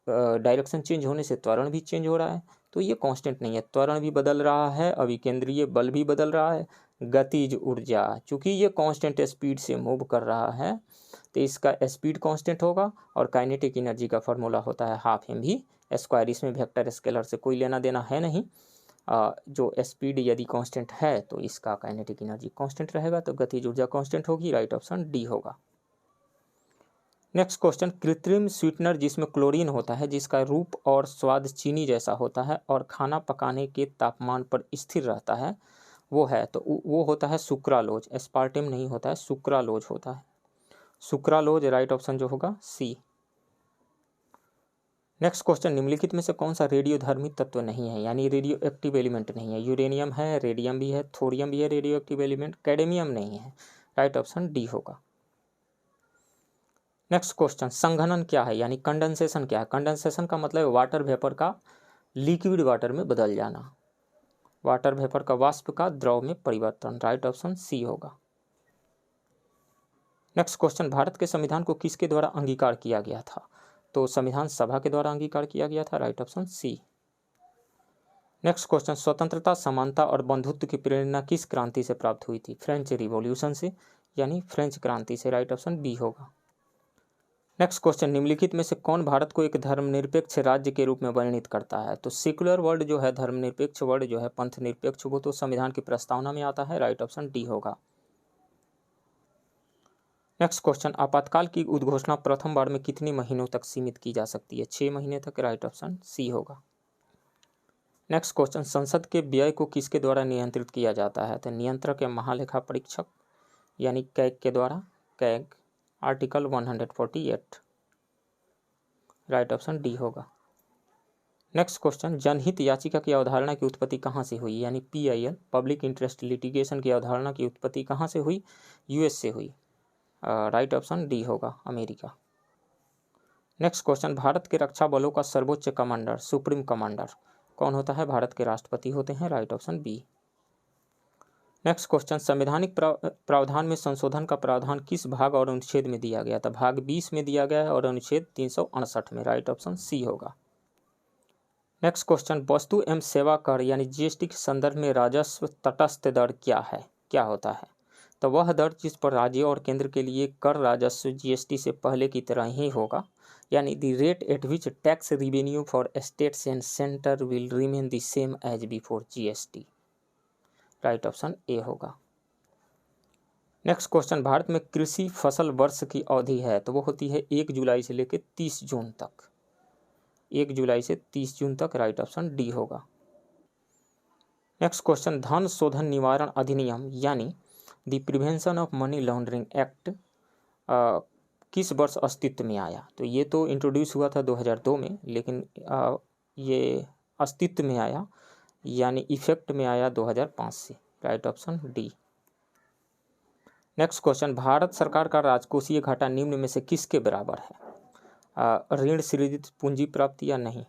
डायरेक्शन चेंज होने से त्वरण भी चेंज हो रहा है। तो ये कांस्टेंट नहीं है, त्वरण भी बदल रहा है, अभिकेंद्रीय बल भी बदल रहा है। गतिज ऊर्जा, चूंकि ये कांस्टेंट स्पीड से मूव कर रहा है तो इसका स्पीड कांस्टेंट होगा, और काइनेटिक एनर्जी का फॉर्मूला होता है हाफ mv²। इसमें वेक्टर स्केलर से कोई लेना देना है नहीं। जो स्पीड यदि कांस्टेंट है तो इसका काइनेटिक एनर्जी कांस्टेंट रहेगा, तो गतिज ऊर्जा कांस्टेंट होगी। राइट ऑप्शन डी होगा। नेक्स्ट क्वेश्चन, कृत्रिम स्वीटनर जिसमें क्लोरीन होता है, जिसका रूप और स्वाद चीनी जैसा होता है और खाना पकाने के तापमान पर स्थिर रहता है, वो है तो वो होता है सुक्रालोज। एस्पार्टेम नहीं होता है, सुक्रालोज होता है, सुक्रालोज। राइट ऑप्शन जो होगा सी। नेक्स्ट क्वेश्चन, निम्नलिखित में से कौन सा रेडियोधर्मी तत्व नहीं है, यानी रेडियो एक्टिव एलिमेंट नहीं है? यूरेनियम है, रेडियम भी है, थोरियम भी है रेडियो एक्टिव एलिमेंट, कैडमियम नहीं है। राइट ऑप्शन डी होगा। नेक्स्ट क्वेश्चन, संघनन क्या है, यानी कंडेंसेशन क्या है? कंडेंसेशन का मतलब वाटर वेपर का लिक्विड वाटर में बदल जाना, वाटर वेपर का वाष्प का द्रव में परिवर्तन। राइट ऑप्शन सी होगा। नेक्स्ट क्वेश्चन, भारत के संविधान को किसके द्वारा अंगीकार किया गया था? तो संविधान सभा के द्वारा अंगीकार किया गया था। Right option C. Next question, स्वतंत्रता, समानता और बंधुत्व की प्रेरणा किस क्रांति से प्राप्त हुई थी? फ्रेंच रिवॉल्यूशन से, यानी फ्रेंच क्रांति से। राइट ऑप्शन बी होगा। नेक्स्ट क्वेश्चन, निम्नलिखित में से कौन भारत को एक धर्मनिरपेक्ष राज्य के रूप में वर्णित करता है? तो सेक्युलर वर्ड जो है, धर्मनिरपेक्ष वर्ड जो है, पंथ निरपेक्ष, वो तो संविधान की प्रस्तावना में आता है। राइट ऑप्शन डी होगा। नेक्स्ट क्वेश्चन, आपातकाल की उद्घोषणा प्रथम बार में कितने महीनों तक सीमित की जा सकती है? 6 महीने तक। राइट ऑप्शन सी होगा। नेक्स्ट क्वेश्चन, संसद के व्यय को किसके द्वारा नियंत्रित किया जाता है? तो नियंत्रक या महालेखा परीक्षक यानी कैग के द्वारा। CAG, article 148। Right option D होगा। नेक्स्ट क्वेश्चन, जनहित याचिका की अवधारणा की उत्पत्ति कहाँ से हुई? यानी PIL, पब्लिक इंटरेस्ट लिटिगेशन की अवधारणा की उत्पत्ति कहाँ से हुई? US से हुई। राइट ऑप्शन डी होगा, अमेरिका। नेक्स्ट क्वेश्चन, भारत के रक्षा बलों का सर्वोच्च कमांडर, सुप्रीम कमांडर कौन होता है? भारत के राष्ट्रपति होते हैं। Right option B. Next question, संवैधानिक प्रावधान में संशोधन का प्रावधान किस भाग और अनुच्छेद में दिया गया था? भाग 20 में दिया गया है और अनुच्छेद 368 में। राइट ऑप्शन सी होगा। नेक्स्ट क्वेश्चन, वस्तु एवं सेवा कर यानी GST के संदर्भ में राजस्व तटस्थ दर क्या है, क्या होता है? तो वह दर जिस पर राज्य और केंद्र के लिए कर राजस्व GST से पहले की तरह ही होगा, यानी the rate at which tax revenue for states and centre will remain the same as before GST। Right option A होगा। नेक्स्ट क्वेश्चन, भारत में कृषि फसल वर्ष की अवधि है तो वो होती है 1 जुलाई से लेकर 30 जून तक। 1 जुलाई से 30 जून तक। राइट ऑप्शन डी होगा। नेक्स्ट क्वेश्चन, धन शोधन निवारण अधिनियम यानी the prevention of money laundering act किस वर्ष अस्तित्व में आया? तो ये तो इंट्रोड्यूस हुआ था 2002 में, लेकिन ये अस्तित्व में आया यानी इफेक्ट में आया 2005 से। Right option D. Next question, Bharat सरकार का राजकोषीय घाटा निम्न में से किसके बराबर है? ऋण सृजित पूंजी प्राप्ति या नहीं,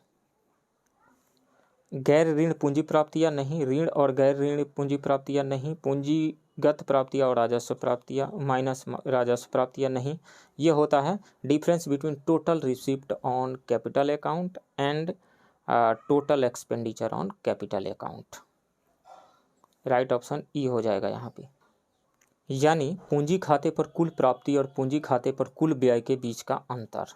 गैर ऋण पूंजी प्राप्ति या नहीं, ऋण और गैर ऋण पूंजी प्राप्ति या नहीं, पूंजीगत प्राप्तियाँ और राजस्व प्राप्तियाँ माइनस राजस्व प्राप्ति या नहीं। ये होता है difference between total receipt on capital account and total expenditure on capital account. Right option E हो जाएगा यहाँ पे, यानी पूंजी खाते पर कुल प्राप्ति और पूंजी खाते पर कुल व्यय के बीच का अंतर।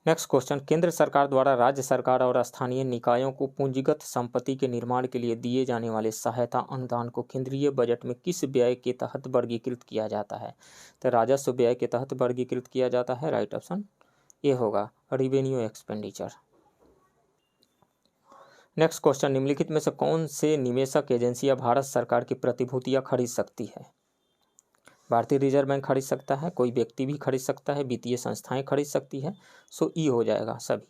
नेक्स्ट क्वेश्चन, केंद्र सरकार द्वारा राज्य सरकार और स्थानीय निकायों को पूंजीगत संपत्ति के निर्माण के लिए दिए जाने वाले सहायता अनुदान को केंद्रीय बजट में किस व्यय के तहत वर्गीकृत किया जाता है? तो राजस्व व्यय के तहत वर्गीकृत किया जाता है। राइट ऑप्शन ए होगा, रिवेन्यू एक्सपेंडिचर। नेक्स्ट क्वेश्चन, निम्नलिखित में से कौन से निवेशक एजेंसियां भारत सरकार की प्रतिभूतियां खरीद सकती है? भारतीय रिजर्व बैंक खरीद सकता है, कोई व्यक्ति भी खरीद सकता है, वित्तीय संस्थाएं खरीद सकती है। सो ई हो जाएगा सभी।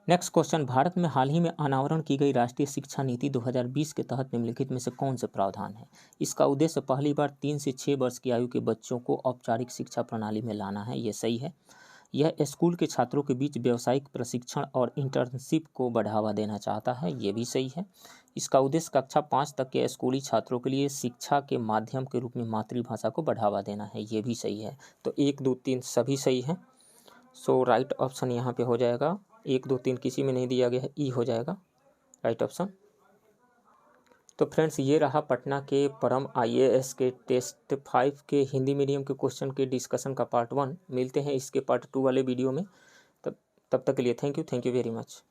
नेक्स्ट क्वेश्चन, भारत में हाल ही में अनावरण की गई राष्ट्रीय शिक्षा नीति 2020 के तहत निम्नलिखित में से कौन से प्रावधान है? इसका उद्देश्य पहली बार 3 से 6 वर्ष की आयु के बच्चों को औपचारिक शिक्षा प्रणाली में लाना है। ये सही है। यह स्कूल के छात्रों के बीच व्यावसायिक प्रशिक्षण और इंटर्नशिप को बढ़ावा देना चाहता है। ये भी सही है। इसका उद्देश्य कक्षा 5 तक के स्कूली छात्रों के लिए शिक्षा के माध्यम के रूप में मातृभाषा को बढ़ावा देना है। ये भी सही है। तो 1, 2, 3 सभी सही है। सो राइट ऑप्शन यहाँ पे हो जाएगा। 1, 2, 3 किसी में नहीं दिया गया है, ई हो जाएगा राइट ऑप्शन। तो फ्रेंड्स, ये रहा पटना के परम IAS के टेस्ट 5 के हिंदी मीडियम के क्वेश्चन के डिस्कशन का पार्ट 1। मिलते हैं इसके पार्ट 2 वाले वीडियो में। तब तक के लिए थैंक यू वेरी मच।